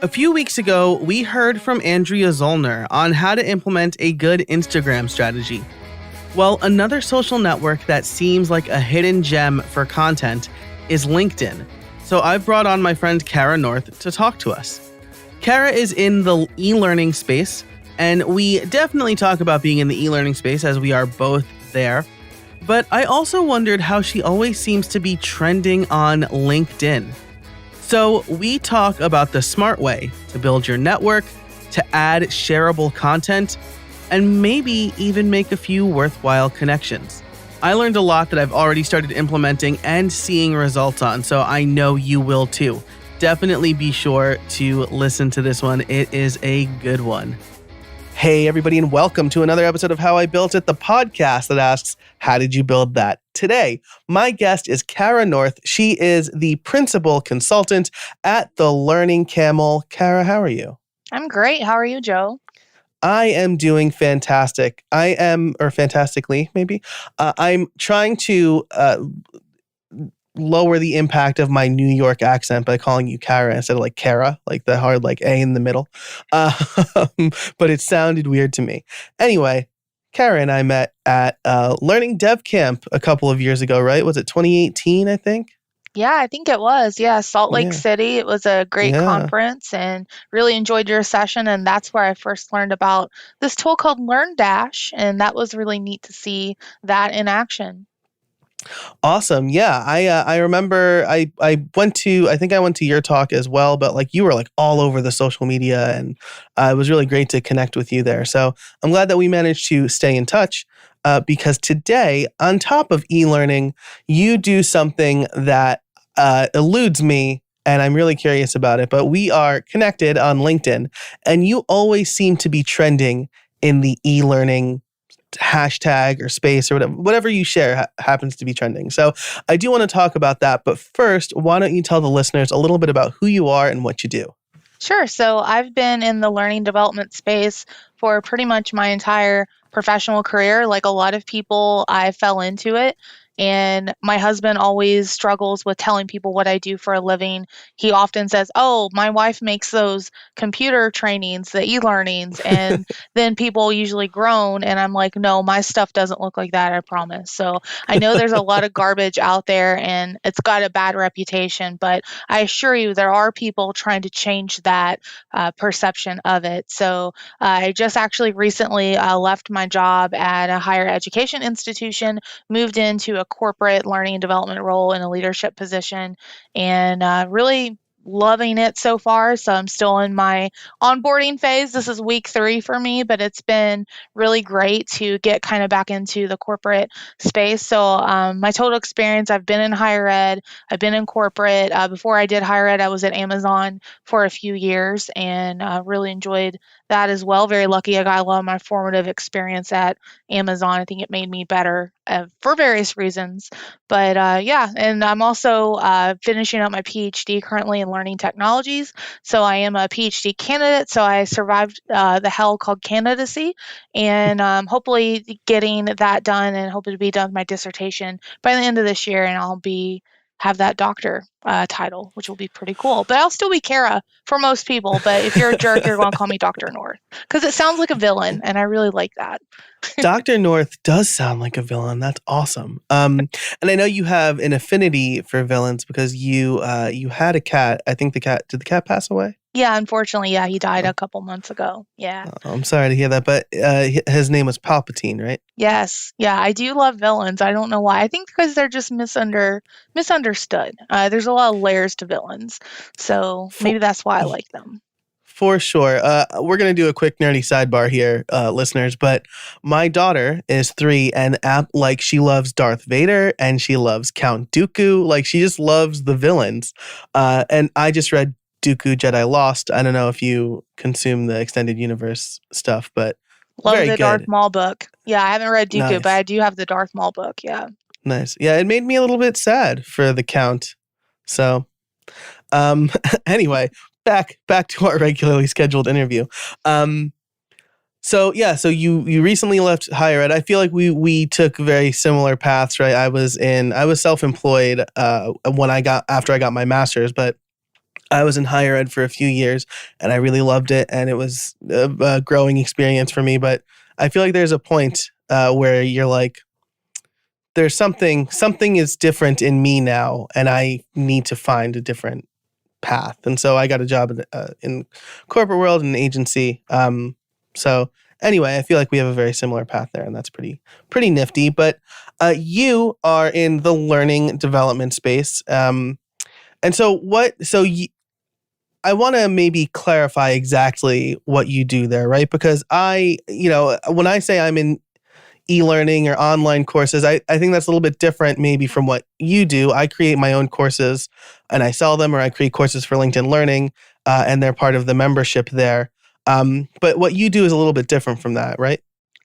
A few weeks ago, we heard from Andrea Zollner on how to implement a good Instagram strategy. Well, another social network that seems like a hidden gem for content is LinkedIn. So I've brought on my friend Cara North to talk to us. Cara is in the e-learning space, and we definitely talk about being in the e-learning space as we are both there. But I also wondered how she always seems to be trending on LinkedIn. So we talk about the smart way to build your network, to add shareable content, and maybe even make a few worthwhile connections. I learned a lot that I've already started implementing and seeing results on, so I know you will too. Definitely be sure to listen to this one. It is a good one. Hey, everybody, and welcome to another episode of How I Built It, the podcast that asks, how did you build that? Today, my guest is Cara North. She is the principal consultant at The Learning Camel. Cara, how are you? I'm great. How are you, Joe? I am doing fantastic. Or fantastically, maybe. I'm trying to lower the impact of my New York accent by calling you Cara instead of like Cara, like the hard like A in the middle. But it sounded weird to me. Anyway, Cara and I met at Learning Dev Camp a couple of years ago, right? Was it 2018, I think? Yeah, I think it was. Yeah, Salt Lake City. It was a great conference and really enjoyed your session. And that's where I first learned about this tool called LearnDash. And that was really neat to see that in action. Awesome. Yeah. I remember I went to your talk as well, but like you were like all over the social media and it was really great to connect with you there. So I'm glad that we managed to stay in touch because today, on top of e-learning, you do something that eludes me and I'm really curious about it, but we are connected on LinkedIn and you always seem to be trending in the e-learning hashtag or space or whatever you share happens to be trending. So I do want to talk about that. But first, why don't you tell the listeners a little bit about who you are and what you do? Sure. So I've been in the learning development space for pretty much my entire professional career. Like a lot of people, I fell into it. And my husband always struggles with telling people what I do for a living. He often says, oh, my wife makes those computer trainings, the e-learnings, and then people usually groan. And I'm like, no, my stuff doesn't look like that, I promise. So I know there's a lot of garbage out there and it's got a bad reputation, but I assure you there are people trying to change that perception of it. So I just actually recently left my job at a higher education institution, moved into a corporate learning and development role in a leadership position and really loving it so far. So I'm still in my onboarding phase. This is week 3 for me, but it's been really great to get kind of back into the corporate space. So my total experience, I've been in higher ed, I've been in corporate. Before I did higher ed, I was at Amazon for a few years and really enjoyed that as well. Very lucky I got a lot of my formative experience at Amazon. I think it made me better for various reasons. But and I'm also finishing up my PhD currently in learning technologies. So I am a PhD candidate. So I survived the hell called candidacy and hopefully getting that done and hoping to be done with my dissertation by the end of this year. And I'll have that doctor title, which will be pretty cool. But I'll still be Cara for most people. But if you're a jerk, you're going to call me Dr. North because it sounds like a villain, and I really like that. Dr. North does sound like a villain. That's awesome. And I know you have an affinity for villains because you had a cat. I think did the cat pass away? Yeah, unfortunately, yeah, he died a couple months ago. Yeah. I'm sorry to hear that, but his name was Palpatine, right? Yes. Yeah, I do love villains. I don't know why. I think because they're just misunderstood. There's a lot of layers to villains. So maybe that's why I like them. For sure. We're going to do a quick nerdy sidebar here, listeners, but my daughter is 3 and she loves Darth Vader and she loves Count Dooku. Like she just loves the villains. And I just read Dooku Jedi Lost. I don't know if you consume the extended universe stuff, but love very the good. Darth Maul book. Yeah, I haven't read Dooku, Nice. but I do have the Darth Maul book. Yeah. Nice. Yeah, it made me a little bit sad for the Count. So, anyway, back to our regularly scheduled interview. So you recently left higher ed. I feel like we took very similar paths, right? I was self-employed after I got my master's, but I was in higher ed for a few years and I really loved it. And it was a growing experience for me. But I feel like there's a point where you're like, there's something is different in me now, and I need to find a different path. And so I got a job in corporate world and an agency. So anyway, I feel like we have a very similar path there, and that's pretty nifty. But you are in the learning development space. And so I want to maybe clarify exactly what you do there, right? Because when I say I'm in e-learning or online courses, I think that's a little bit different maybe from what you do. I create my own courses and I sell them, or I create courses for LinkedIn Learning and they're part of the membership there. But what you do is a little bit different from that, right?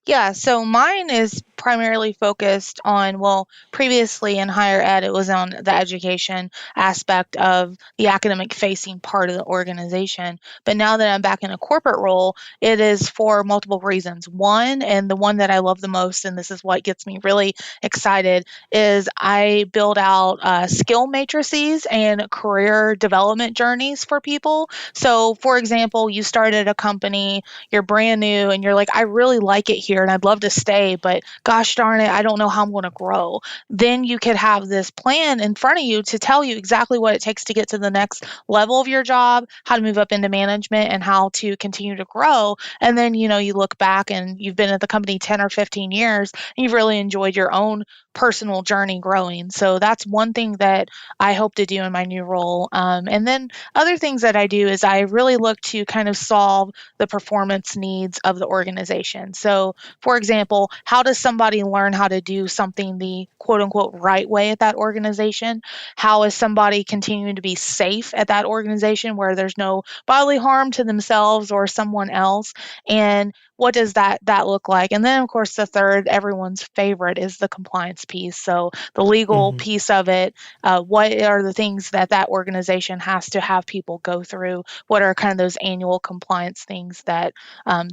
Yeah, so mine is primarily focused on, well, previously in higher ed, it was on the education aspect of the academic facing part of the organization. But now that I'm back in a corporate role, it is for multiple reasons. One, and the one that I love the most, and this is what gets me really excited, is I build out skill matrices and career development journeys for people. So, for example, you started a company, you're brand new, and you're like, I really like it here and I'd love to stay, but gosh darn it, I don't know how I'm going to grow. Then you could have this plan in front of you to tell you exactly what it takes to get to the next level of your job, how to move up into management, and how to continue to grow. And then, you look back and you've been at the company 10 or 15 years and you've really enjoyed your own personal journey growing. So that's one thing that I hope to do in my new role. And then other things that I do is I really look to kind of solve the performance needs of the organization. So, for example, how does somebody learn how to do something the quote unquote right way at that organization? How is somebody continuing to be safe at that organization where there's no bodily harm to themselves or someone else? And what does that look like? And then, of course, the third, everyone's favorite, is the compliance piece. So the legal piece of it, what are the things that organization has to have people go through? What are kind of those annual compliance things that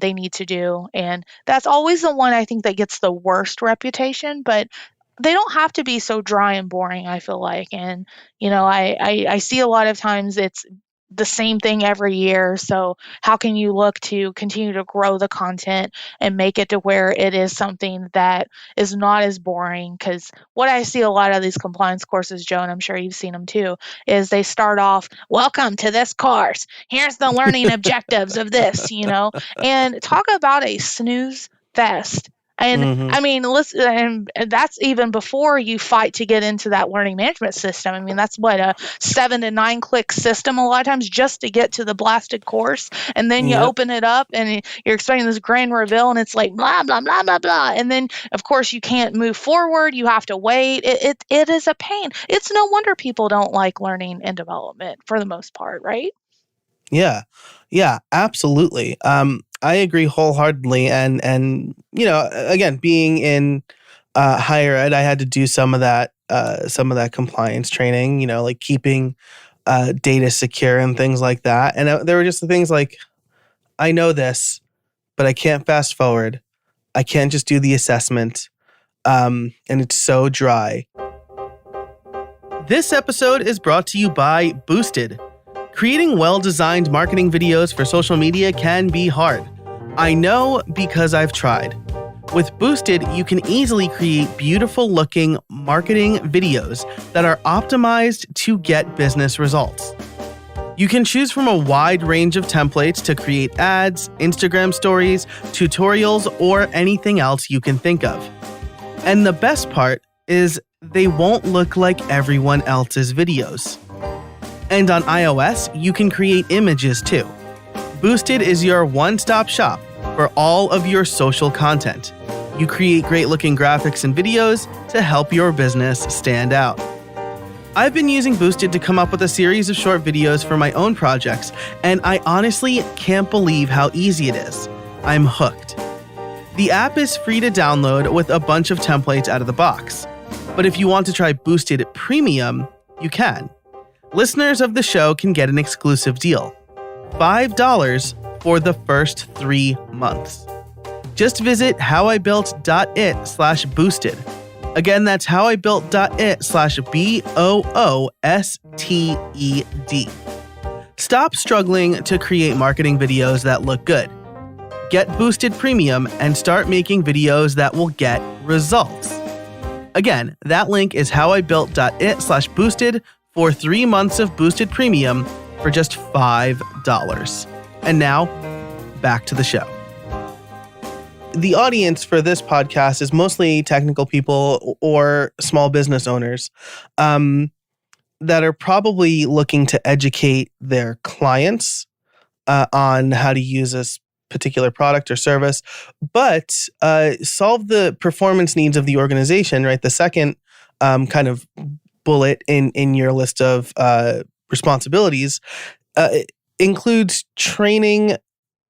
they need to do? And that's always the one I think that gets the worst reputation, but they don't have to be so dry and boring, I feel like. And, I see a lot of times it's the same thing every year. So how can you look to continue to grow the content and make it to where it is something that is not as boring? Because what I see a lot of these compliance courses, Joe, and I'm sure you've seen them too, is they start off, welcome to this course. Here's the learning objectives of this, and talk about a snooze fest. And I mean, listen, and that's even before you fight to get into that learning management system. I mean, that's what, a 7 to 9 click system a lot of times just to get to the blasted course. And then you open it up and you're expecting this grand reveal and it's like blah, blah, blah, blah, blah. And then, of course, you can't move forward. You have to wait. It is a pain. It's no wonder people don't like learning and development for the most part, right? Yeah, absolutely. I agree wholeheartedly. And again, being in higher ed, I had to do some of that compliance training, like keeping data secure and things like that. And there were just the things like, I know this, but I can't fast forward. I can't just do the assessment. And it's so dry. This episode is brought to you by Boosted. Creating well-designed marketing videos for social media can be hard. I know because I've tried. With Boosted, you can easily create beautiful-looking marketing videos that are optimized to get business results. You can choose from a wide range of templates to create ads, Instagram stories, tutorials, or anything else you can think of. And the best part is they won't look like everyone else's videos. And on iOS, you can create images too. Boosted is your one-stop shop for all of your social content. You create great-looking graphics and videos to help your business stand out. I've been using Boosted to come up with a series of short videos for my own projects, and I honestly can't believe how easy it is. I'm hooked. The app is free to download with a bunch of templates out of the box. But if you want to try Boosted Premium, you can. Listeners of the show can get an exclusive deal. $5 for the first 3 months. Just visit howibuilt.it/boosted. Again, that's howibuilt.it/BOOSTED. Stop struggling to create marketing videos that look good. Get Boosted Premium and start making videos that will get results. Again, that link is howibuilt.it/boosted for 3 months of Boosted Premium for just $5. And now, back to the show. The audience for this podcast is mostly technical people or small business owners that are probably looking to educate their clients on how to use this particular product or service, but solve the performance needs of the organization, right? The second kind of bullet in your list of responsibilities includes training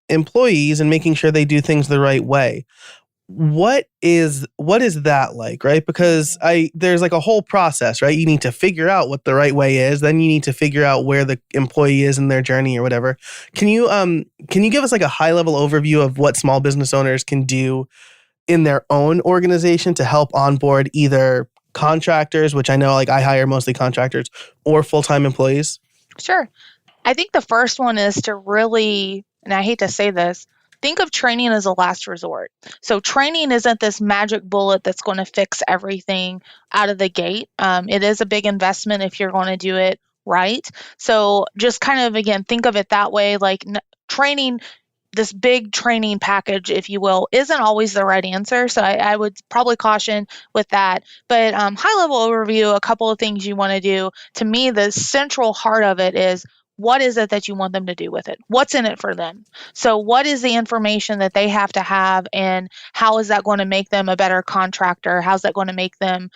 employees and making sure they do things the right way. What is that like, right? Because there's like a whole process, right? You need to figure out what the right way is, then you need to figure out where the employee is in their journey or whatever. Can you give us like a high level overview of what small business owners can do in their own organization to help onboard either contractors, which I know like I hire mostly contractors, or full-time employees? Sure. I think the first one is to really, and I hate to say this, think of training as a last resort. So training isn't this magic bullet that's going to fix everything out of the gate. It is a big investment if you're going to do it right. So just kind of, again, think of it that way, like training, this big training package, if you will, isn't always the right answer. So I would probably caution with that. But high level overview, a couple of things you want to do. To me, the central heart of it is, what is it that you want them to do with it? What's in it for them? So what is the information that they have to have, and how is that going to make them a better contractor? How's that going to make them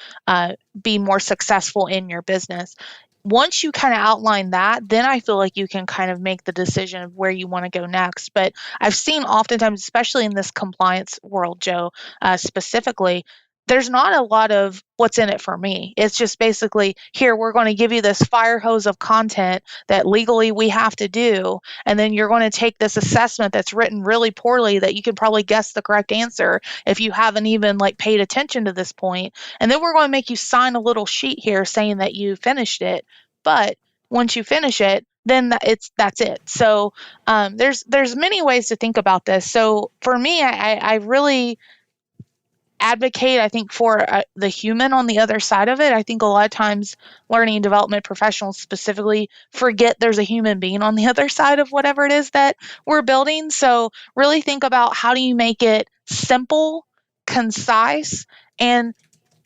be more successful in your business? Once you kind of outline that, then I feel like you can kind of make the decision of where you want to go next. But I've seen oftentimes, especially in this compliance world, Joe, specifically, there's not a lot of what's in it for me. It's just basically, here, we're going to give you this fire hose of content that legally we have to do. And then you're going to take this assessment that's written really poorly that you can probably guess the correct answer if you haven't even like paid attention to this point. And then we're going to make you sign a little sheet here saying that you finished it. But once you finish it, then that's it. So there's many ways to think about this. So for me, I really advocate, I think, for the human on the other side of it. I think a lot of times learning and development professionals specifically forget there's a human being on the other side of whatever it is that we're building. So really think about, how do you make it simple, concise, and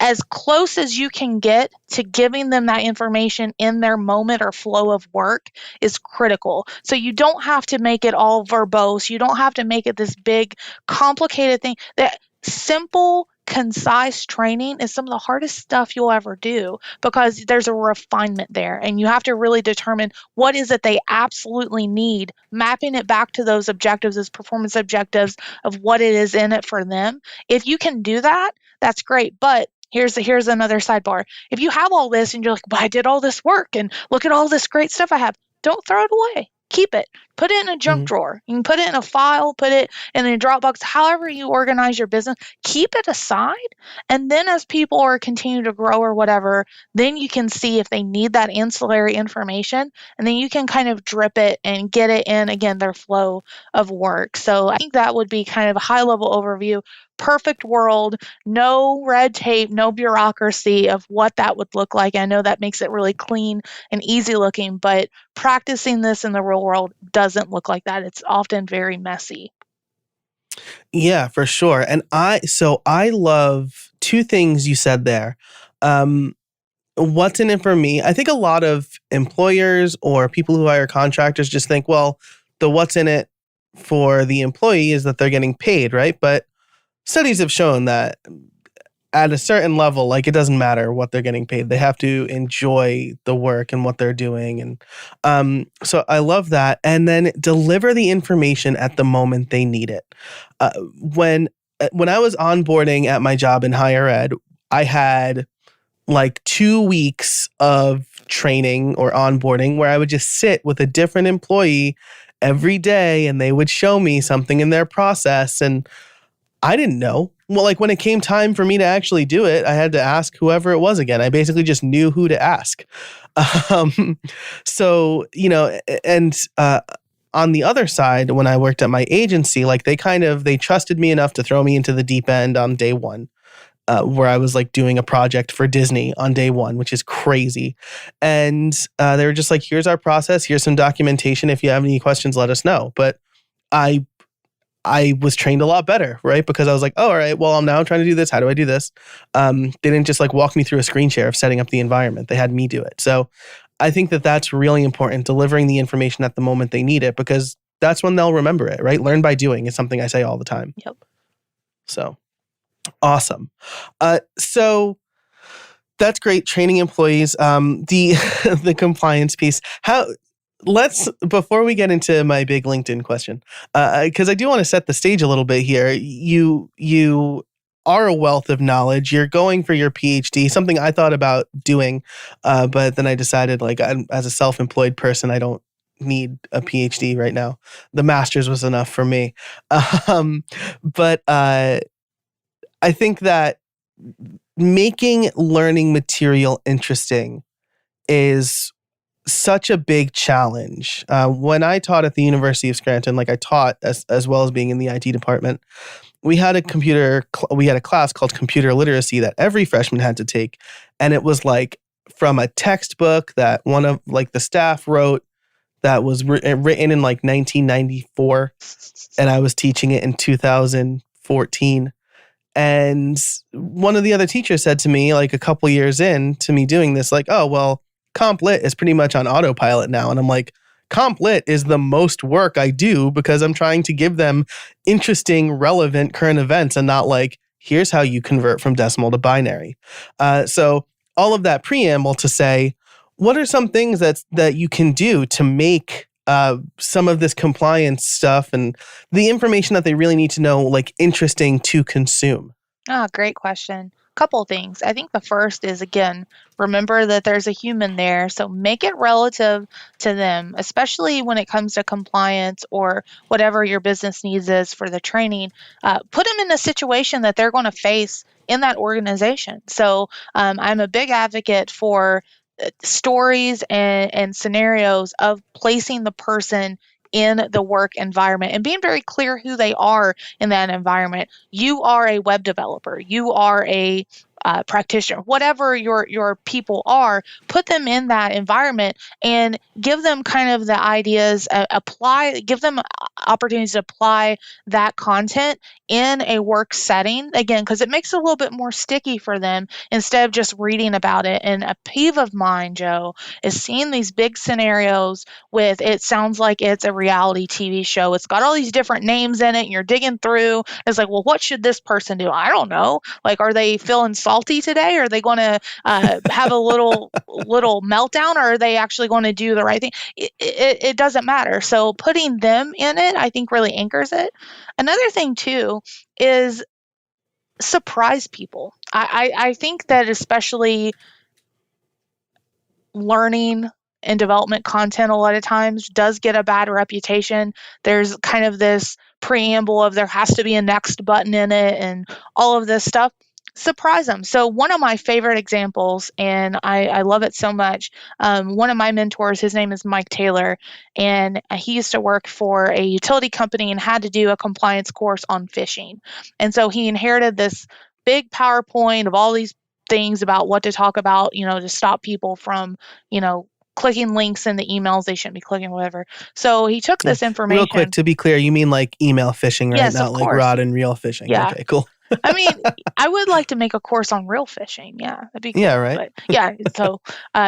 as close as you can get to giving them that information in their moment or flow of work is critical. So you don't have to make it all verbose. You don't have to make it this big, complicated thing. That simple, concise training is some of the hardest stuff you'll ever do, because there's a refinement there, and you have to really determine what is it they absolutely need, mapping it back to those objectives as performance objectives of what it is in it for them. If you can do that, that's great. But here's another sidebar. If you have all this and you're like, well, I did all this work and look at all this great stuff I have, don't throw it away. Keep it. Put it in a junk drawer. You can put it in a file, put it in a Dropbox, however you organize your business. Keep it aside. And then as people are continue to grow or whatever, then you can see if they need that ancillary information. And then you can kind of drip it and get it in, again, their flow of work. So I think that would be kind of a high level overview. Perfect world, no red tape, no bureaucracy of what that would look like. I know that makes it really clean and easy looking, but practicing this in the real world doesn't look like that. It's often very messy. Yeah, for sure. And I love two things you said there. What's in it for me? I think a lot of employers or people who hire contractors just think, well, the what's in it for the employee is that they're getting paid, right? But studies have shown that at a certain level, like, it doesn't matter what they're getting paid. They have to enjoy the work and what they're doing. And so I love that. And then deliver the information at the moment they need it. When I was onboarding at my job in higher ed, I had like 2 weeks of training or onboarding where I would just sit with a different employee every day and they would show me something in their process. And I didn't know Well, like when it came time for me to actually do it, I had to ask whoever it was again. I basically just knew who to ask. Um, so, and on the other side, when I worked at my agency, like they trusted me enough to throw me into the deep end on day one. Where I was like doing a project for Disney on day one, which is crazy. And they were just like, here's our process. Here's some documentation. If you have any questions, let us know. But I was trained a lot better, right? Because I was like, oh, all right, well, I'm now trying to do this. How do I do this? They didn't just like walk me through a screen share of setting up the environment. They had me do it. So I think that that's really important, delivering the information at the moment they need it, because that's when they'll remember it, right? Learn by doing is something I say all the time. Yep. So awesome. So that's great. Training employees. The the compliance piece. Before we get into my big LinkedIn question, because I do want to set the stage a little bit here. You are a wealth of knowledge. You're going for your PhD, something I thought about doing, but then I decided, like, as a self-employed person, I don't need a PhD right now. The master's was enough for me. But I think that making learning material interesting is such a big challenge. When I taught at the University of Scranton, like I taught as well as being in the IT department, we had a class called computer literacy that every freshman had to take. And it was like from a textbook that one of like the staff wrote that was written in like 1994. And I was teaching it in 2014. And one of the other teachers said to me, like a couple years in to me doing this, like, oh, well, Comp Lit is pretty much on autopilot now. And I'm like, Comp Lit is the most work I do because I'm trying to give them interesting, relevant current events and not like, here's how you convert from decimal to binary. So all of that preamble to say, what are some things that you can do to make some of this compliance stuff and the information that they really need to know, like, interesting to consume? Great question. Couple things. I think the first is, again, remember that there's a human there. So make it relative to them, especially when it comes to compliance or whatever your business needs is for the training. Put them in a situation that they're going to face in that organization. So I'm a big advocate for stories and scenarios of placing the person in the work environment and being very clear who they are in that environment. You are a web developer. You are a practitioner, whatever your people are, put them in that environment and give them kind of the ideas, give them opportunities to apply that content in a work setting, again, because it makes it a little bit more sticky for them instead of just reading about it. And a peeve of mine, Joe, is seeing these big scenarios with, it sounds like it's a reality TV show. It's got all these different names in it, and you're digging through. It's like, well, what should this person do? I don't know. Like, are they feeling salty today? Are they going to have a little meltdown, or are they actually going to do the right thing? It doesn't matter. So putting them in it, I think, really anchors it. Another thing too is surprise people. I think that especially learning and development content a lot of times does get a bad reputation. There's kind of this preamble of there has to be a next button in it and all of this stuff. Surprise them. So one of my favorite examples, and I love it so much, one of my mentors, his name is Mike Taylor, and he used to work for a utility company and had to do a compliance course on phishing. And so he inherited this big PowerPoint of all these things about what to talk about, to stop people from, clicking links in the emails they shouldn't be clicking, whatever. So he took this information. Real quick, to be clear, you mean like email phishing, right? Yes, Not of like course. rod and reel phishing. Yeah. Okay, cool. I mean, I would like to make a course on real phishing. Yeah, that'd be cool. Yeah, right. But yeah, so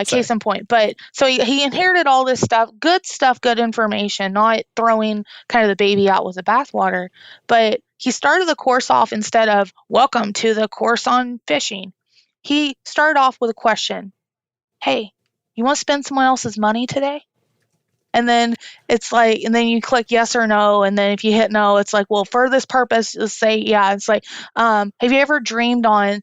case in point. But so he inherited all this stuff, good information, not throwing kind of the baby out with the bathwater. But he started the course off, instead of welcome to the course on phishing, he started off with a question. Hey, you want to spend someone else's money today? And then it's like, and then you click yes or no. And then if you hit no, it's like, well, for this purpose, just say yeah. It's like, have you ever dreamed on,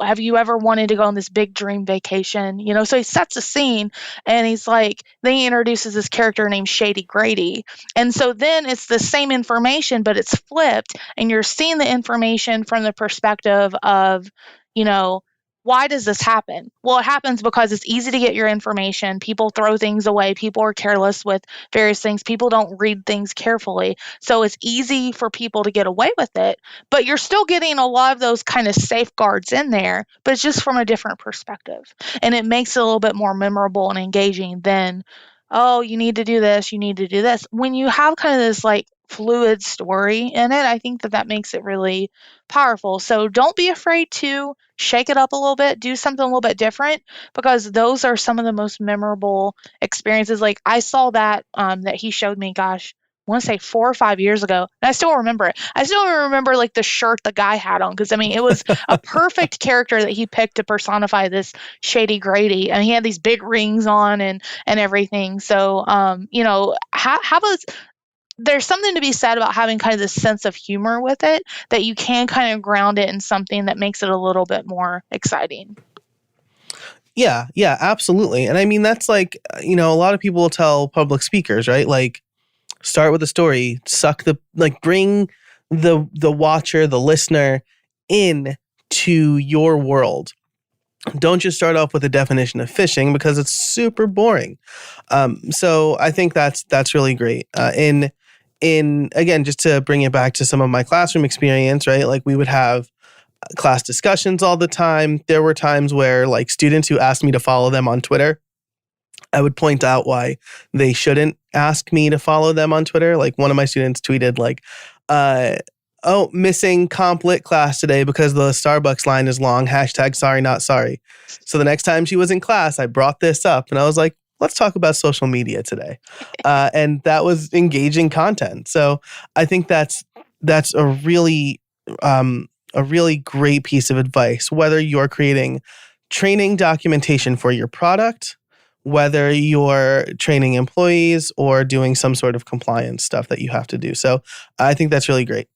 have you ever wanted to go on this big dream vacation? So he sets a scene and he's like, then he introduces this character named Shady Grady. And so then it's the same information, but it's flipped and you're seeing the information from the perspective of, you know, why does this happen? Well, it happens because it's easy to get your information. People throw things away. People are careless with various things. People don't read things carefully. So it's easy for people to get away with it, but you're still getting a lot of those kind of safeguards in there, but it's just from a different perspective. And it makes it a little bit more memorable and engaging than, oh, you need to do this, you need to do this. When you have kind of this like fluid story in it, I think that makes it really powerful. So don't be afraid to shake it up a little bit, do something a little bit different, because those are some of the most memorable experiences. Like I saw that that he showed me, gosh, I want to say 4 or 5 years ago, and I still remember it. I still remember like the shirt the guy had on, because I mean it was a perfect character that he picked to personify this Shady Grady, and he had these big rings on and everything. So how about, there's something to be said about having kind of this sense of humor with it, that you can kind of ground it in something that makes it a little bit more exciting. Yeah, absolutely. And I mean, that's like, a lot of people will tell public speakers, right? Like, start with a story, bring the watcher, the listener in to your world. Don't just start off with a definition of fishing, because it's super boring. So I think that's really great. In again, just to bring it back to some of my classroom experience, right? Like we would have class discussions all the time. There were times where like students who asked me to follow them on Twitter, I would point out why they shouldn't ask me to follow them on Twitter. Like one of my students tweeted like, oh, missing comp lit class today because the Starbucks line is long. # sorry, not sorry. So the next time she was in class, I brought this up and I was like, let's talk about social media today. And that was engaging content. So I think that's a really great piece of advice, whether you're creating training documentation for your product, whether you're training employees or doing some sort of compliance stuff that you have to do. So I think that's really great.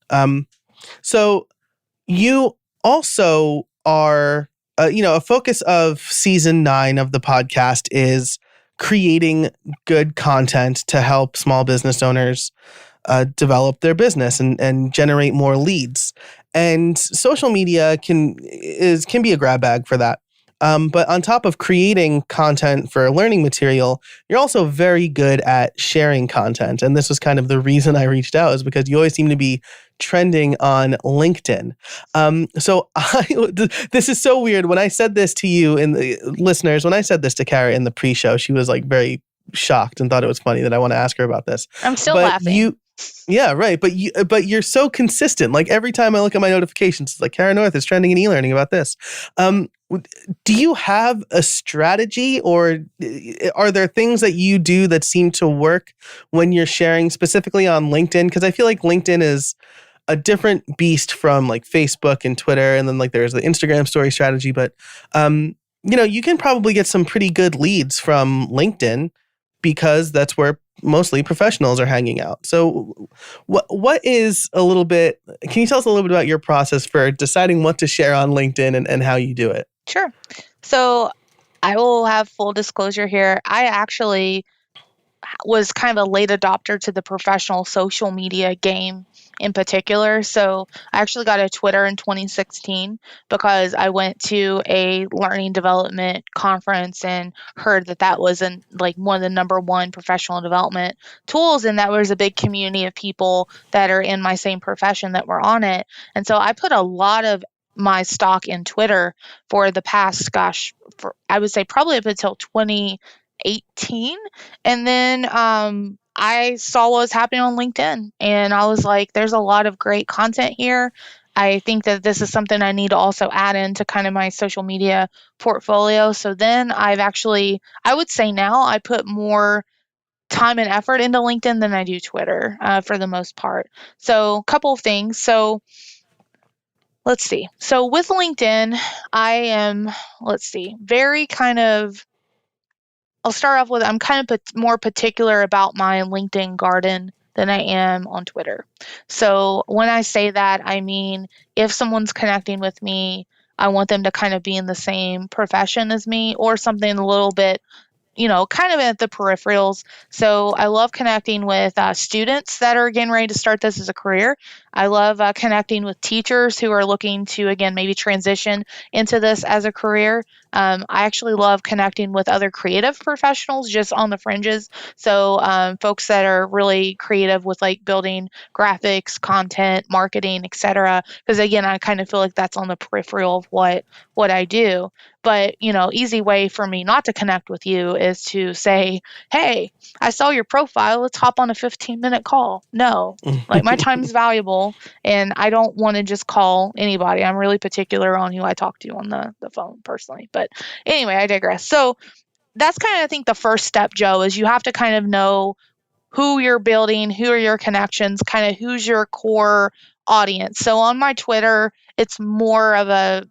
So you also are, a focus of season 9 of the podcast is creating good content to help small business owners develop their business and generate more leads. And social media can be a grab bag for that. But on top of creating content for learning material, you're also very good at sharing content. And this was kind of the reason I reached out, is because you always seem to be trending on LinkedIn. So this is so weird. When I said this to you and the listeners, when I said this to Cara in the pre-show, she was like very shocked and thought it was funny that I want to ask her about this. I'm still laughing. Yeah, right. But you're so consistent. Like every time I look at my notifications, it's like Cara North is trending in e-learning about this. Do you have a strategy, or are there things that you do that seem to work when you're sharing specifically on LinkedIn? Because I feel like LinkedIn is a different beast from like Facebook and Twitter, and then like there's the Instagram story strategy. But you can probably get some pretty good leads from LinkedIn, because that's where mostly professionals are hanging out. So what is a little bit, can you tell us a little bit about your process for deciding what to share on LinkedIn and how you do it? Sure. So I will have full disclosure here. I actually was kind of a late adopter to the professional social media game in particular. So I actually got a Twitter in 2016 because I went to a learning development conference and heard that was like one of the number one professional development tools, and that was a big community of people that are in my same profession that were on it. And so I put a lot of my stock in Twitter for the past, I would say probably up until 2018. And then I saw what was happening on LinkedIn, and I was like, there's a lot of great content here. I think that this is something I need to also add into kind of my social media portfolio. So then I would say now I put more time and effort into LinkedIn than I do Twitter for the most part. So a couple of things. So let's see. So with LinkedIn, I am, very kind of I'll start off with I'm kind of more particular about my LinkedIn garden than I am on Twitter. So when I say that, I mean if someone's connecting with me, I want them to kind of be in the same profession as me or something a little bit, kind of at the peripherals. So I love connecting with students that are getting ready to start this as a career. I love connecting with teachers who are looking to, again, maybe transition into this as a career. I actually love connecting with other creative professionals just on the fringes. So folks that are really creative with like building graphics, content, marketing, etc. Because again, I kind of feel like that's on the peripheral of what I do. But, easy way for me not to connect with you is to say, hey, I saw your profile. Let's hop on a 15-minute call. No, like my time's valuable and I don't want to just call anybody. I'm really particular on who I talk to on the phone personally. But anyway, I digress. So that's kind of, I think, the first step, Joe, is you have to kind of know who you're building, who are your connections, kind of who's your core audience. So on my Twitter, it's more of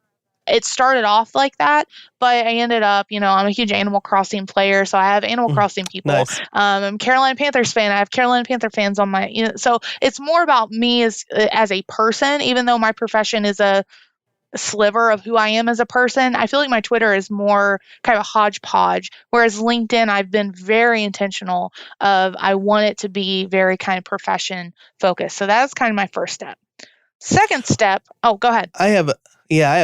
it started off like that, but I ended up, I'm a huge Animal Crossing player, so I have Animal Crossing people. Nice. I'm a Carolina Panthers fan. I have Carolina Panther fans on my, so it's more about me as a person, even though my profession is a sliver of who I am as a person. I feel like my Twitter is more kind of a hodgepodge, whereas LinkedIn, I've been very intentional of I want it to be very kind of profession focused. So that's kind of my first step. Second step, go ahead. I have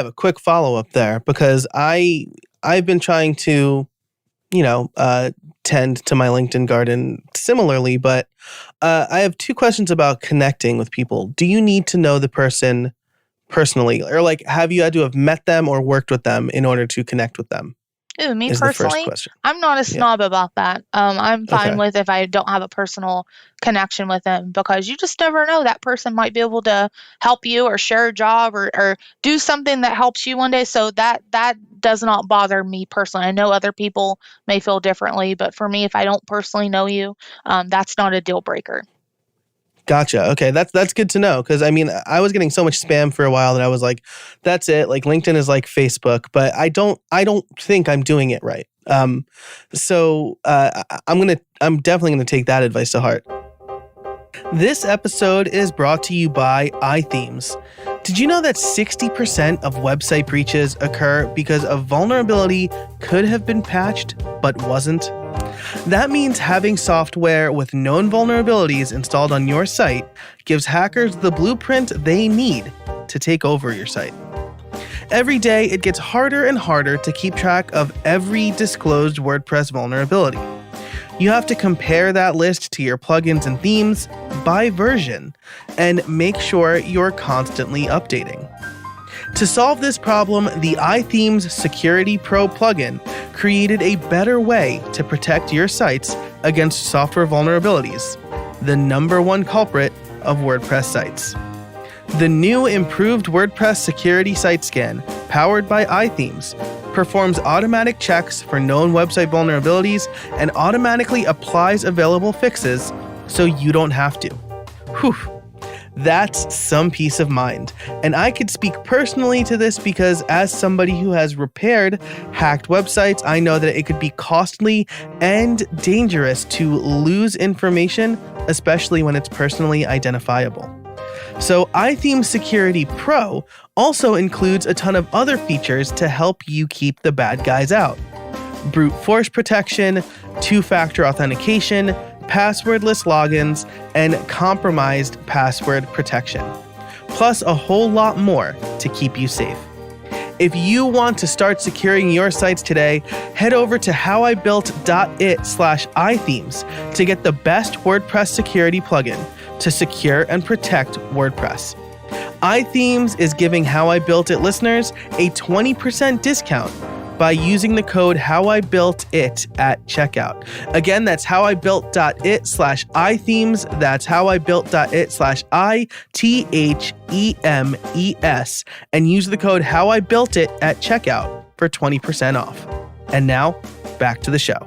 a quick follow-up there because I've been trying to, tend to my LinkedIn garden similarly, but I have two questions about connecting with people. Do you need to know the person personally, or like have you had to have met them or worked with them in order to connect with them? Ooh, me personally, I'm not a snob about that. I'm fine with if I don't have a personal connection with them because you just never know. That person might be able to help you or share a job or do something that helps you one day. So that does not bother me personally. I know other people may feel differently, but for me, if I don't personally know you, that's not a deal breaker. Gotcha. Okay, that's good to know because I mean I was getting so much spam for a while that I was like, that's it. Like LinkedIn is like Facebook, but I don't think I'm doing it right. So I'm definitely gonna take that advice to heart. This episode is brought to you by iThemes. Did you know that 60% of website breaches occur because a vulnerability could have been patched but wasn't? That means having software with known vulnerabilities installed on your site gives hackers the blueprint they need to take over your site. Every day, it gets harder and harder to keep track of every disclosed WordPress vulnerability. You have to compare that list to your plugins and themes by version and make sure you're constantly updating. To solve this problem, the iThemes Security Pro plugin created a better way to protect your sites against software vulnerabilities, the #1 culprit of WordPress sites. The new improved WordPress security site scan, powered by iThemes, performs automatic checks for known website vulnerabilities and automatically applies available fixes so you don't have to. Whew. That's some peace of mind. And I could speak personally to this because as somebody who has repaired hacked websites, I know that it could be costly and dangerous to lose information, especially when it's personally identifiable. So iThemes Security Pro also includes a ton of other features to help you keep the bad guys out. Brute force protection, two-factor authentication, passwordless logins, and compromised password protection. Plus a whole lot more to keep you safe. If you want to start securing your sites today, head over to howibuilt.it/ithemes to get the best WordPress security plugin to secure and protect WordPress. iThemes is giving How I Built It listeners a 20% discount by using the code HowIBuiltIt at checkout. Again, that's howibuilt.it/ithemes. That's howibuilt.it/ithemes. And use the code HowIBuiltIt at checkout for 20% off. And now, back to the show.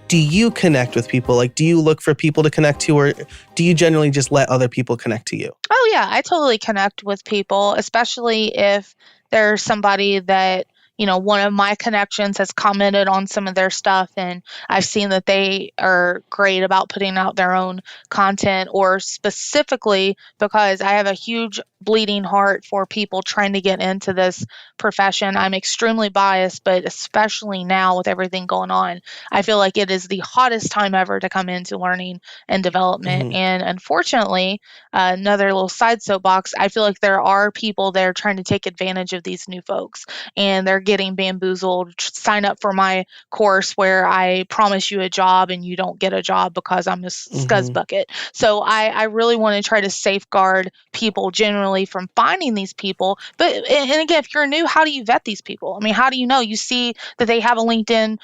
Do you connect with people? Like, do you look for people to connect to, or do you generally just let other people connect to you? Oh, yeah, I totally connect with people, especially if there's somebody that one of my connections has commented on some of their stuff, and I've seen that they are great about putting out their own content, or specifically because I have a huge bleeding heart for people trying to get into this profession. I'm extremely biased, but especially now with everything going on, I feel like it is the hottest time ever to come into learning and development. Mhm. And unfortunately, another little side soapbox, I feel like there are people there trying to take advantage of these new folks, and they're getting bamboozled. Sign up for my course where I promise you a job and you don't get a job because I'm a scuzz Mhm. bucket. So I really want to try to safeguard people generally from finding these people. But and again, if you're new, how do you vet these people? I mean, how do you know? You see that they have a LinkedIn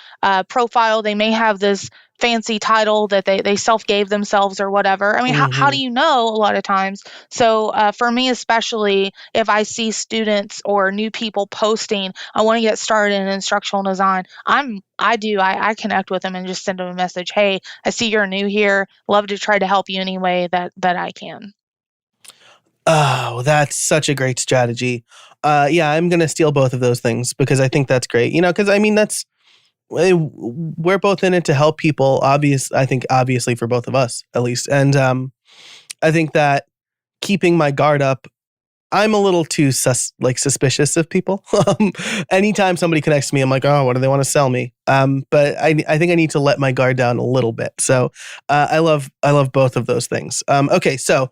profile, they may have this fancy title that they self gave themselves or whatever. I mean, how do Mhm. you know a lot of times? So for me, especially if I see students or new people posting, I want to get started in instructional design. I connect with them and just send them a message. Hey, I see you're new here. Love to try to help you any way that I can. Oh, that's such a great strategy. Yeah, I'm gonna steal both of those things because I think that's great. Because I mean, we're both in it to help people. I think obviously for both of us at least, and I think that keeping my guard up. I'm a little too suspicious of people. Anytime somebody connects to me, I'm like, oh, what do they want to sell me? But I think I need to let my guard down a little bit. So I love both of those things. Okay, so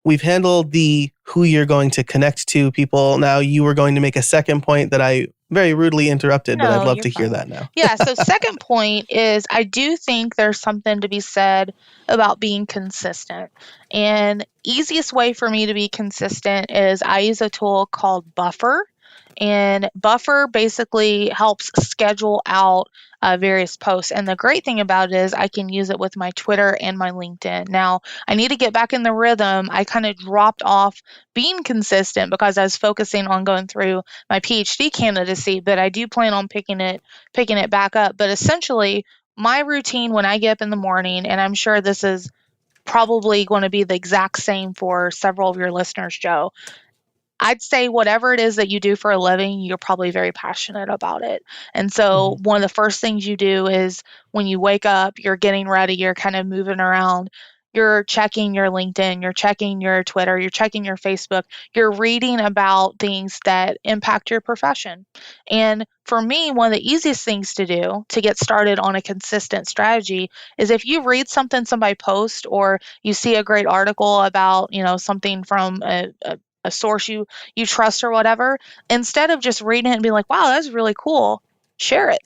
we've handled the who you're going to connect to people. Now you were going to make a second point that I very rudely interrupted, but I'd No, love you're to hear fine. that now. Yeah, so second point is I do think there's something to be said about being consistent. And easiest way for me to be consistent is I use a tool called Buffer. And Buffer basically helps schedule out various posts. And the great thing about it is I can use it with my Twitter and my LinkedIn. Now, I need to get back in the rhythm. I kind of dropped off being consistent because I was focusing on going through my PhD candidacy, but I do plan on picking it back up. But essentially, my routine when I get up in the morning, and I'm sure this is probably going to be the exact same for several of your listeners, Joe. I'd say whatever it is that you do for a living, you're probably very passionate about it. And so, Mhm. one of the first things you do is when you wake up, you're getting ready, you're kind of moving around, you're checking your LinkedIn, you're checking your Twitter, you're checking your Facebook, you're reading about things that impact your profession. And for me, one of the easiest things to do to get started on a consistent strategy is if you read something somebody posts, or you see a great article about, something from a source you trust or whatever, instead of just reading it and being like, wow, that's really cool, share it.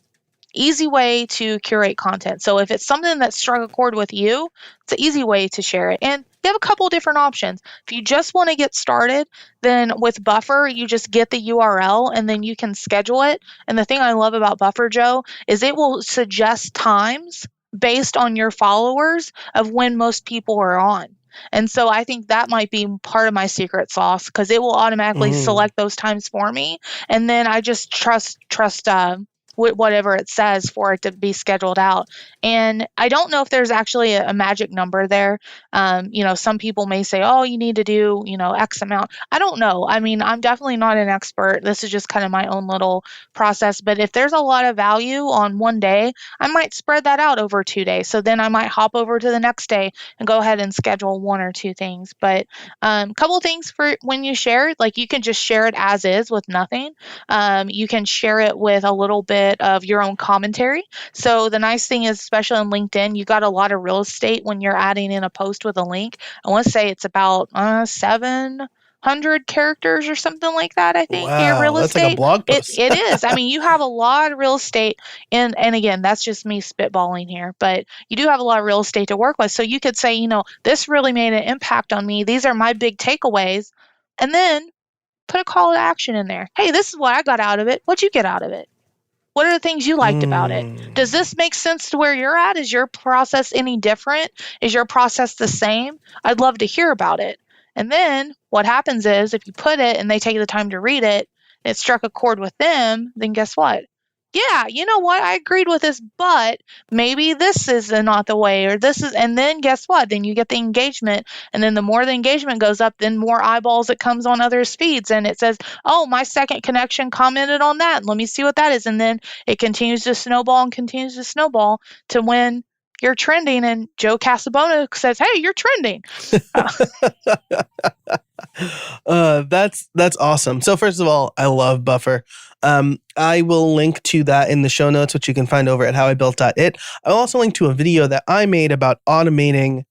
Easy way to curate content. So if it's something that struck a chord with you, it's an easy way to share it. And they have a couple different options. If you just want to get started, then with Buffer, you just get the URL and then you can schedule it. And the thing I love about Buffer, Joe, is it will suggest times based on your followers of when most people are on. And so I think that might be part of my secret sauce because it will automatically Mhm. select those times for me. And then I just trust whatever it says for it to be scheduled out. And I don't know if there's actually a magic number there. Some people may say, oh, you need to do, X amount. I don't know. I mean, I'm definitely not an expert. This is just kind of my own little process. But if there's a lot of value on one day, I might spread that out over 2 days. So then I might hop over to the next day and go ahead and schedule one or two things. But a couple of things for when you share it, like you can just share it as is with nothing. You can share it with a little bit of your own commentary. So the nice thing is, especially on LinkedIn, you got a lot of real estate when you're adding in a post with a link. I want to say it's about 700 characters or something like that. I think your Wow, real that's like a estate. blog It post. it is. I mean, you have a lot of real estate, and again, that's just me spitballing here, but you do have a lot of real estate to work with. So you could say, this really made an impact on me. These are my big takeaways, and then put a call to action in there. Hey, this is what I got out of it. What'd you get out of it? What are the things you liked about it? Does Mm. this make sense to where you're at? Is your process any different? Is your process the same? I'd love to hear about it. And then what happens is if you put it and they take the time to read it, and it struck a chord with them, then guess what? yeah, you know what? I agreed with this, but maybe this is not the way, or this is, and then guess what? Then you get the engagement, and then the more the engagement goes up, then more eyeballs it comes on others' feeds, and it says, oh, my second connection commented on that. Let me see what that is. And then it continues to snowball and continues to snowball to when you're trending, and Joe Casabona says, hey, you're trending. That's awesome. So first of all, I love Buffer. I will link to that in the show notes, which you can find over at howibuilt.it. I'll also link to a video that I made about automating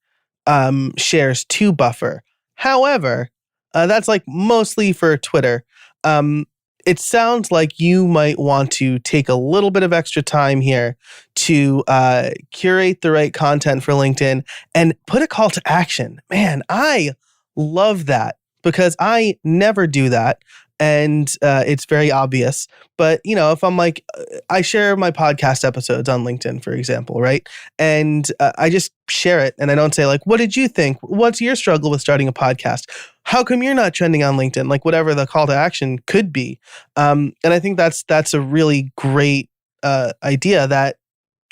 shares to Buffer. However, that's like mostly for Twitter. It sounds like you might want to take a little bit of extra time here to curate the right content for LinkedIn and put a call to action. Man, I love that because I never do that. And it's very obvious. But, you know, if I'm like, I share my podcast episodes on LinkedIn, for example, right? And I just share it and I don't say like, what did you think? What's your struggle with starting a podcast? How come you're not trending on LinkedIn? Like whatever the call to action could be. And I think that's a really great idea that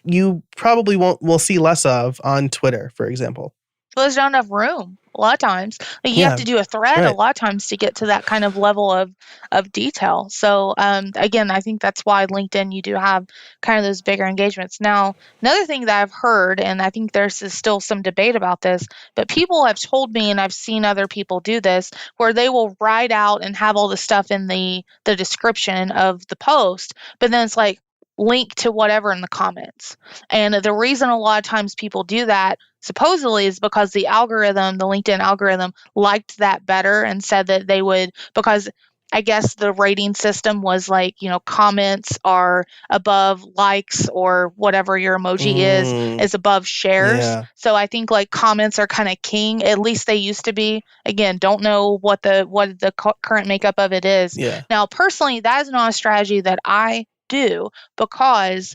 you probably will see less of on Twitter, for example. Well, there's not enough room a lot of times. Like you have Yeah, to do a thread a right. lot of times to get to that kind of level of detail. So again, I think that's why LinkedIn you do have kind of those bigger engagements. Now, another thing that I've heard, and I think there's still some debate about this, but people have told me, and I've seen other people do this, where they will write out and have all the stuff in the description of the post, but then it's like link to whatever in the comments. And the reason a lot of times people do that supposedly is because the algorithm, the LinkedIn algorithm, liked that better and said that they would, because I guess the rating system was like, comments are above likes, or whatever your emoji is above shares. Yeah. So I think like comments are kind of king. At least they used to be. Again, don't know what the current makeup of it is. Yeah. Now, personally, that is not a strategy that I do, because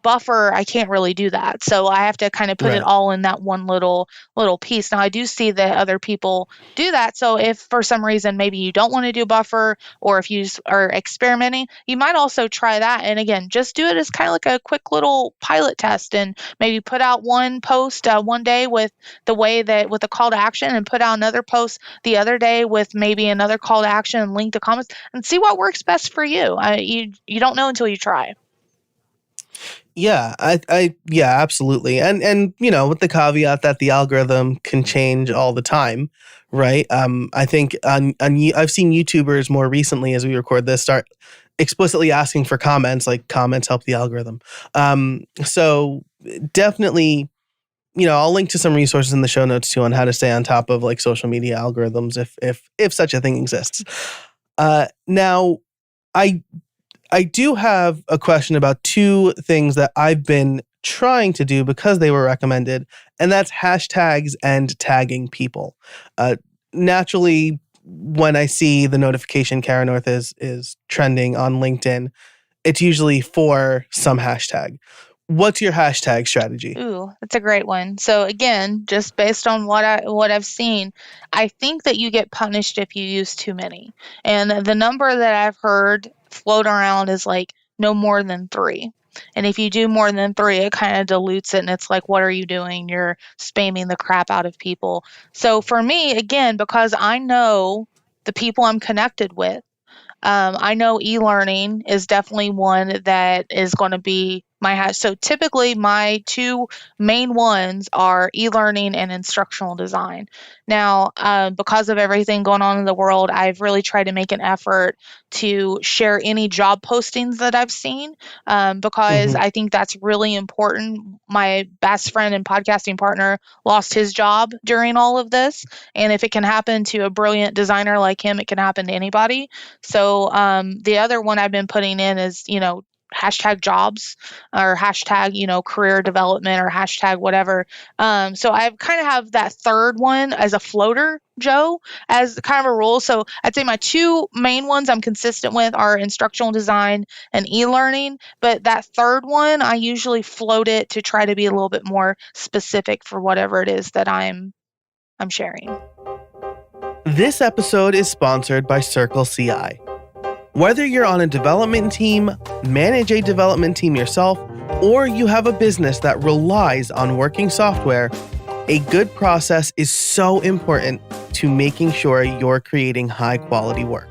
Buffer, I can't really do that. So I have to kind of put it Right. all in that one little piece. Now I do see that other people do that. So if for some reason maybe you don't want to do Buffer, or if you are experimenting, you might also try that. And again, just do it as kind of like a quick little pilot test, and maybe put out one post one day with with a call to action, and put out another post the other day with maybe another call to action and link to comments, and see what works best for you. You don't know until you try. Yeah, yeah, absolutely. And with the caveat that the algorithm can change all the time, right? I think I've seen YouTubers more recently as we record this start explicitly asking for comments, like comments help the algorithm. So definitely, I'll link to some resources in the show notes too on how to stay on top of like social media algorithms if such a thing exists. Now I do have a question about two things that I've been trying to do because they were recommended, and that's hashtags and tagging people. Naturally, when I see the notification Cara North is trending on LinkedIn, it's usually for some hashtag. What's your hashtag strategy? Ooh, that's a great one. So again, just based on what I've seen, I think that you get punished if you use too many. And the number that I've heard float around is like no more than 3. And if you do more than 3, it kind of dilutes it, and it's like, what are you doing? You're spamming the crap out of people. So for me, again, because I know the people I'm connected with, I know e-learning is definitely one that is going to be my hash. So typically my two main ones are e-learning and instructional design. Now, because of everything going on in the world, I've really tried to make an effort to share any job postings that I've seen, because Mm-hmm. I think that's really important. My best friend and podcasting partner lost his job during all of this. And if it can happen to a brilliant designer like him, it can happen to anybody. So the other one I've been putting in is, hashtag jobs, or hashtag, career development, or hashtag whatever. So I kind of have that third one as a floater, Joe, as kind of a rule. So I'd say my two main ones I'm consistent with are instructional design and e-learning. But that third one, I usually float it to try to be a little bit more specific for whatever it is that I'm sharing. This episode is sponsored by CircleCI. Whether you're on a development team, manage a development team yourself, or you have a business that relies on working software, a good process is so important to making sure you're creating high-quality work.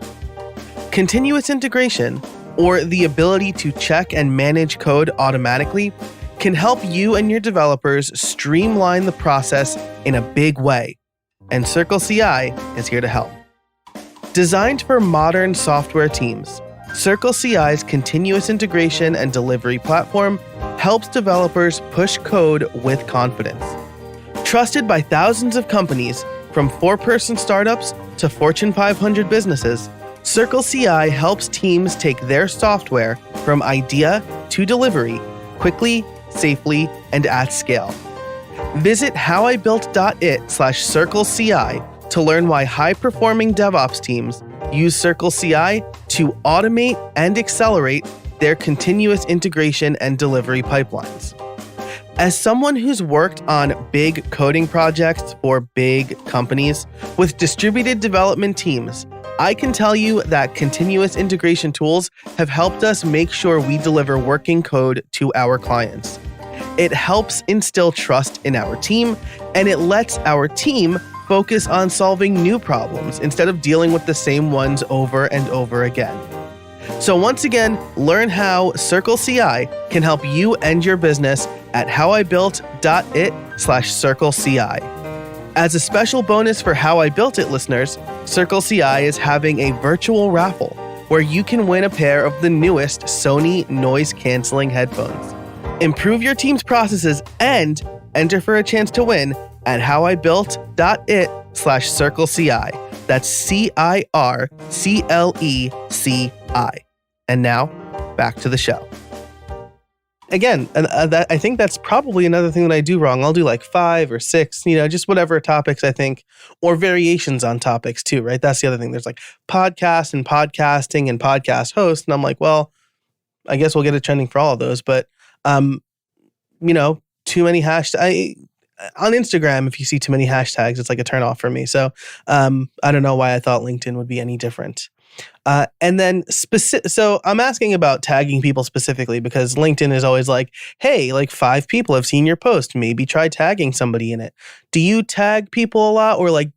Continuous integration, or the ability to check and manage code automatically, can help you and your developers streamline the process in a big way, and CircleCI is here to help. Designed for modern software teams, CircleCI's continuous integration and delivery platform helps developers push code with confidence. Trusted by thousands of companies, from four-person startups to Fortune 500 businesses, CircleCI helps teams take their software from idea to delivery quickly, safely, and at scale. Visit howibuilt.it/CircleCI to learn why high-performing DevOps teams use CircleCI to automate and accelerate their continuous integration and delivery pipelines. As someone who's worked on big coding projects for big companies with distributed development teams, I can tell you that continuous integration tools have helped us make sure we deliver working code to our clients. It helps instill trust in our team, and it lets our team focus on solving new problems instead of dealing with the same ones over and over again. So once again, learn how CircleCI can help you and your business at howibuilt.it/CircleCI. As a special bonus for How I Built It listeners, CircleCI is having a virtual raffle where you can win a pair of the newest Sony noise-canceling headphones. Improve your team's processes and enter for a chance to win at howibuilt.it/CircleCI. That's CircleCI. And now, back to the show. Again, I think that's probably another thing that I do wrong. I'll do like 5 or 6, just whatever topics I think, or variations on topics too, right? That's the other thing. There's like podcast and podcasting and podcast host. And I'm like, well, I guess we'll get it trending for all of those. But, too many hashtags. On Instagram, if you see too many hashtags, it's like a turnoff for me. So I don't know why I thought LinkedIn would be any different. And then so I'm asking about tagging people specifically because LinkedIn is always like, hey, like 5 people have seen your post. Maybe try tagging somebody in it. Do you tag people a lot, or like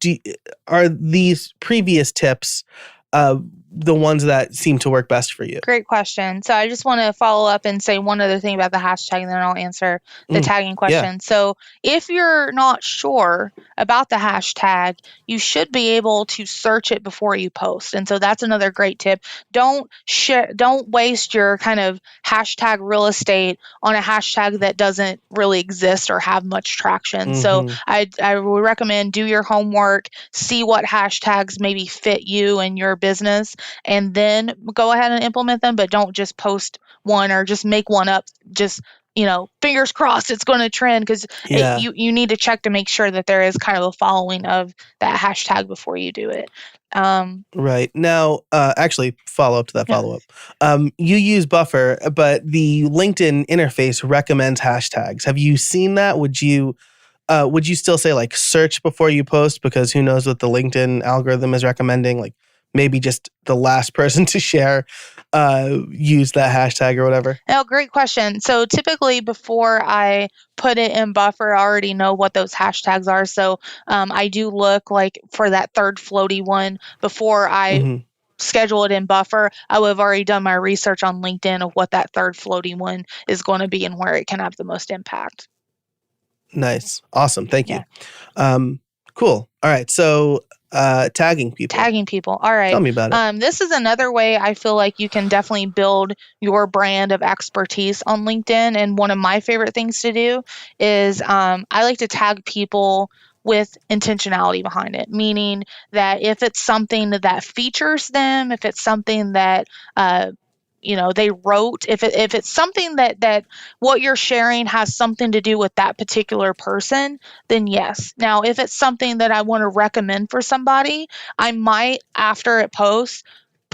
are these previous tips the ones that seem to work best for you? Great question. So I just want to follow up and say one other thing about the hashtag, and then I'll answer the tagging question. Yeah. So if you're not sure about the hashtag, you should be able to search it before you post. And so that's another great tip. Don't waste your kind of hashtag real estate on a hashtag that doesn't really exist or have much traction. So I would recommend do your homework, see what hashtags maybe fit you and your business, and then go ahead and implement them, but don't just post one or just make one up. Just, fingers crossed it's going to trend, because you need to check to make sure that there is kind of a following of that hashtag before you do it. Right. Now, actually, follow up to that follow-up. You use Buffer, but the LinkedIn interface recommends hashtags. Have you seen that? Would you still say like search before you post, because who knows what the LinkedIn algorithm is recommending? Like maybe just the last person to share use that hashtag or whatever? Oh, great question. So typically before I put it in Buffer, I already know what those hashtags are. So I do look like for that third floaty one before I schedule it in Buffer. I would have already done my research on LinkedIn of what that third floaty one is going to be and where it can have the most impact. Nice. Awesome. Thank you. Cool. All right. So tagging people. All right. Tell me about it. This is another way I feel like you can definitely build your brand of expertise on LinkedIn. And one of my favorite things to do is I like to tag people with intentionality behind it, meaning that if it's something that features them, if it's something that they wrote, if it's something that what you're sharing has something to do with that particular person, then yes. Now, if it's something that I want to recommend for somebody, I might, after it posts,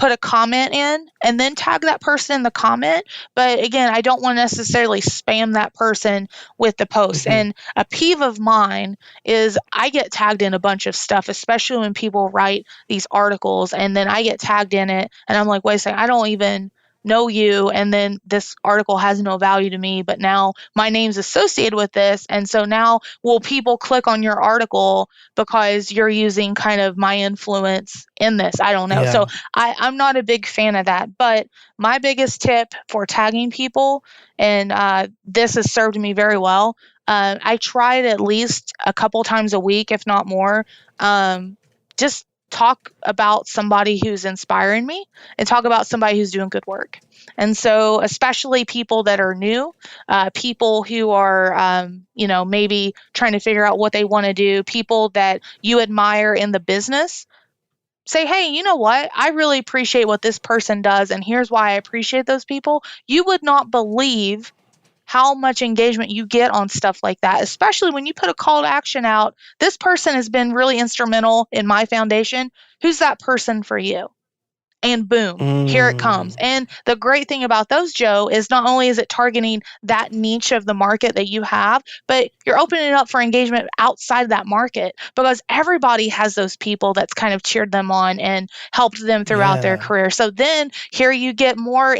put a comment in and then tag that person in the comment. But again, I don't want to necessarily spam that person with the post. Mhm. And a peeve of mine is I get tagged in a bunch of stuff, especially when people write these articles and then I get tagged in it and I'm like, wait a second, I don't even know you, and then this article has no value to me, but now my name's associated with this, and so now will people click on your article because you're using kind of my influence in this? I don't know. So Yeah. I'm not a big fan of that, but my biggest tip for tagging people, and this has served me very well, I try it at least a couple times a week, if not more. Just talk about somebody who's inspiring me and talk about somebody who's doing good work. And so, especially people that are new, people who are, maybe trying to figure out what they want to do, people that you admire in the business, say, hey, you know what? I really appreciate what this person does. And here's why I appreciate those people. You would not believe how much engagement you get on stuff like that, especially when you put a call to action out. This person has been really instrumental in my foundation. Who's that person for you? And boom, here it comes. Mm. And the great thing about those, Joe, is not only is it targeting that niche of the market that you have, but you're opening it up for engagement outside of that market because everybody has those people that's kind of cheered them on and helped them throughout their Yeah. career. So then here you get more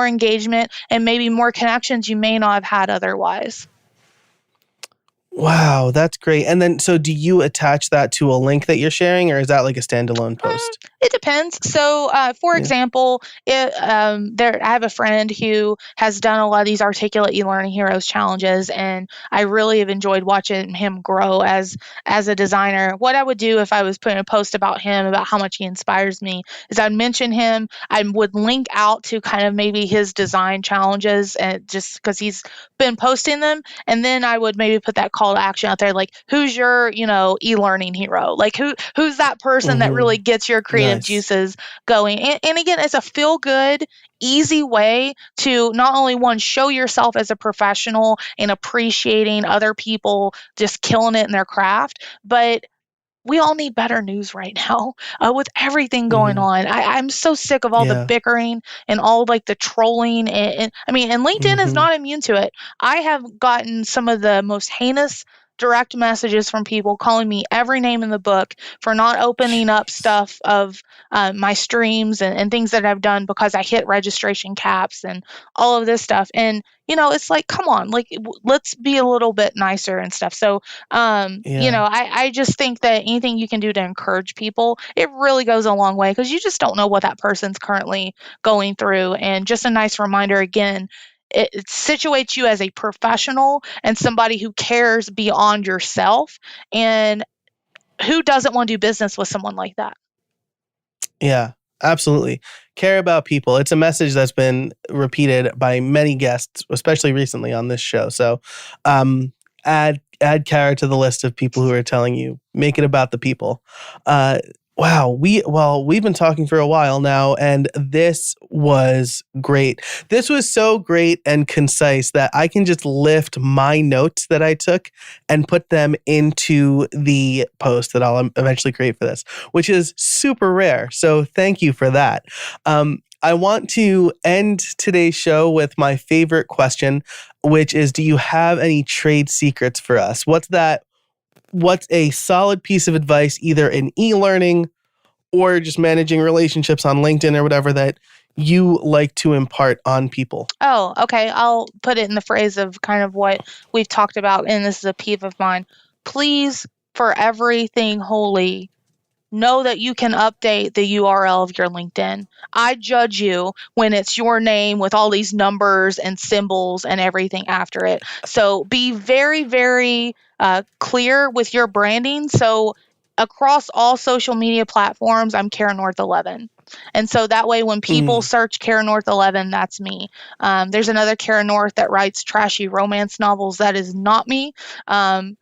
engagement and maybe more connections you may not have had otherwise. Wow, that's great. And then, so do you attach that to a link that you're sharing, or is that like a standalone post? It depends. So, for Yeah. example, I have a friend who has done a lot of these Articulate eLearning Heroes challenges, and I really have enjoyed watching him grow as a designer. What I would do if I was putting a post about him, about how much he inspires me, is I'd mention him. I would link out to kind of maybe his design challenges, and just because he's been posting them, and then I would maybe put that call to action out there, like, who's your, e-learning hero? Like, who's that person that really Mm-hmm. gets your creative Nice. juices going? And again, it's a feel good, easy way to not only one, show yourself as a professional and appreciating other people just killing it in their craft, but we all need better news right now with everything going Mm-hmm. on. I'm so sick of all the Yeah. bickering and all like the trolling. And LinkedIn is Mm-hmm. not immune to it. I have gotten some of the most heinous direct messages from people calling me every name in the book for not opening up Jeez. stuff of my streams and things that I've done because I hit registration caps and all of this stuff. And, it's like, come on, like, let's be a little bit nicer and stuff. So, Yeah. I just think that anything you can do to encourage people, it really goes a long way because you just don't know what that person's currently going through. And just a nice reminder again, it situates you as a professional and somebody who cares beyond yourself. And who doesn't want to do business with someone like that? Yeah, absolutely. Care about people. It's a message that's been repeated by many guests, especially recently on this show. So, add Cara to the list of people who are telling you make it about the people. Wow, we've been talking for a while now, and this was great. This was so great and concise that I can just lift my notes that I took and put them into the post that I'll eventually create for this, which is super rare. So thank you for that. I want to end today's show with my favorite question, which is, do you have any trade secrets for us? What's a solid piece of advice, either in e-learning or just managing relationships on LinkedIn or whatever, that you like to impart on people? Oh, okay. I'll put it in the phrase of kind of what we've talked about, and this is a peeve of mine. Please, for everything holy, know that you can update the URL of your LinkedIn. I judge you when it's your name with all these numbers and symbols and everything after it. So be very, very clear with your branding. So across all social media platforms, I'm Cara North 11. And so that way, when people Mm, search Cara North 11, that's me. There's another Cara North that writes trashy romance novels. That is not me. Um,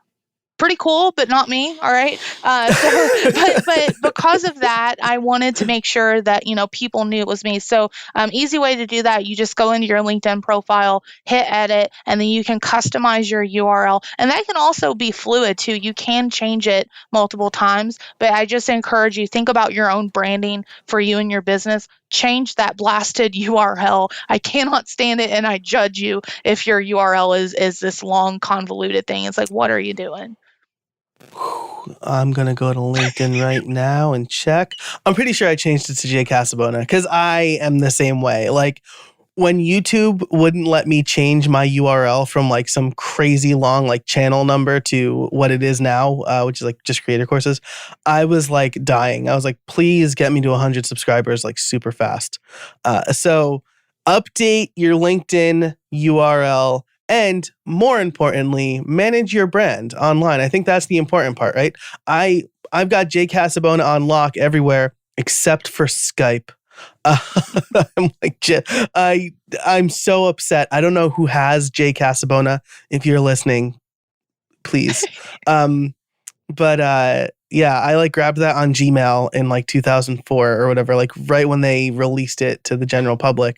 pretty cool, but not me. All right. But because of that, I wanted to make sure that, people knew it was me. So, easy way to do that, you just go into your LinkedIn profile, hit edit, and then you can customize your URL. And that can also be fluid too. You can change it multiple times, but I just encourage you, think about your own branding for you and your business. Change that blasted URL. I cannot stand it, and I judge you if your URL is this long convoluted thing. It's like, what are you doing? I'm going to go to LinkedIn right now and check. I'm pretty sure I changed it to Jay Casabona because I am the same way. Like, when YouTube wouldn't let me change my URL from like some crazy long like channel number to what it is now, which is like just creator courses, I was like dying. I was like, please get me to 100 subscribers like super fast. So update your LinkedIn URL. And more importantly, manage your brand online. I think that's the important part, right? I've got Jay Casabona on lock everywhere except for Skype. I'm like, I'm so upset. I don't know who has Jay Casabona. If you're listening, please. But I like grabbed that on Gmail in like 2004 or whatever, like right when they released it to the general public.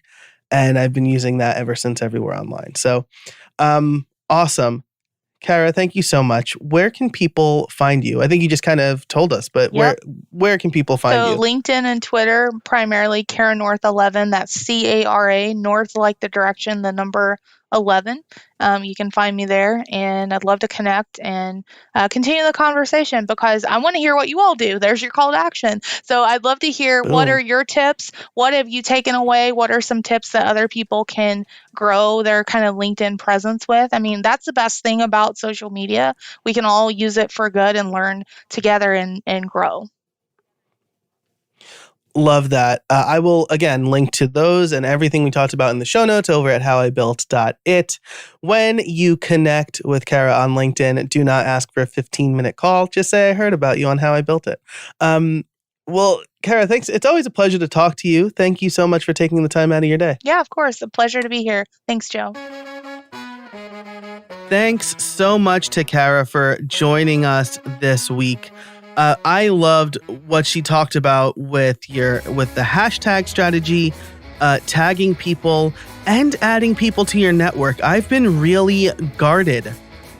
And I've been using that ever since everywhere online. So awesome. Cara, thank you so much. Where can people find you? I think you just kind of told us, but where can people find you? So LinkedIn and Twitter, primarily Cara North 11. That's CARA, North like the direction, the number 11. You can find me there, and I'd love to connect and continue the conversation because I want to hear what you all do. There's your call to action. So I'd love to hear what are your tips? What have you taken away? What are some tips that other people can grow their kind of LinkedIn presence with? I mean, that's the best thing about social media. We can all use it for good and learn together and grow. Love that. I will, again, link to those and everything we talked about in the show notes over at howibuilt.it. When you connect with Cara on LinkedIn, do not ask for a 15-minute call. Just say, I heard about you on How I Built It. Well, Cara, thanks. It's always a pleasure to talk to you. Thank you so much for taking the time out of your day. Yeah, of course. A pleasure to be here. Thanks, Joe. Thanks so much to Cara for joining us this week. I loved what she talked about with the hashtag strategy, tagging people, and adding people to your network. I've been really guarded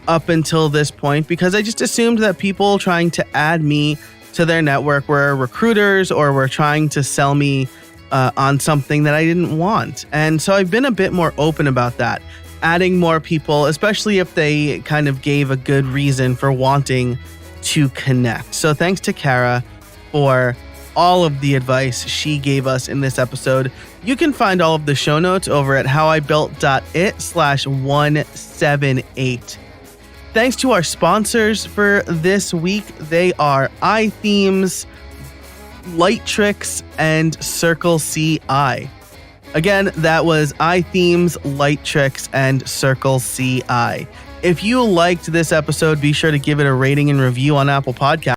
up until this point because I just assumed that people trying to add me to their network were recruiters or were trying to sell me on something that I didn't want. And so I've been a bit more open about that, adding more people, especially if they kind of gave a good reason for wanting to connect. So thanks to Cara for all of the advice she gave us in this episode. You can find all of the show notes over at howibuilt.it/178. Thanks to our sponsors for this week. They are iThemes, Lightricks, and CircleCI. Again, that was iThemes, Lightricks, and CircleCI. If you liked this episode, be sure to give it a rating and review on Apple Podcasts.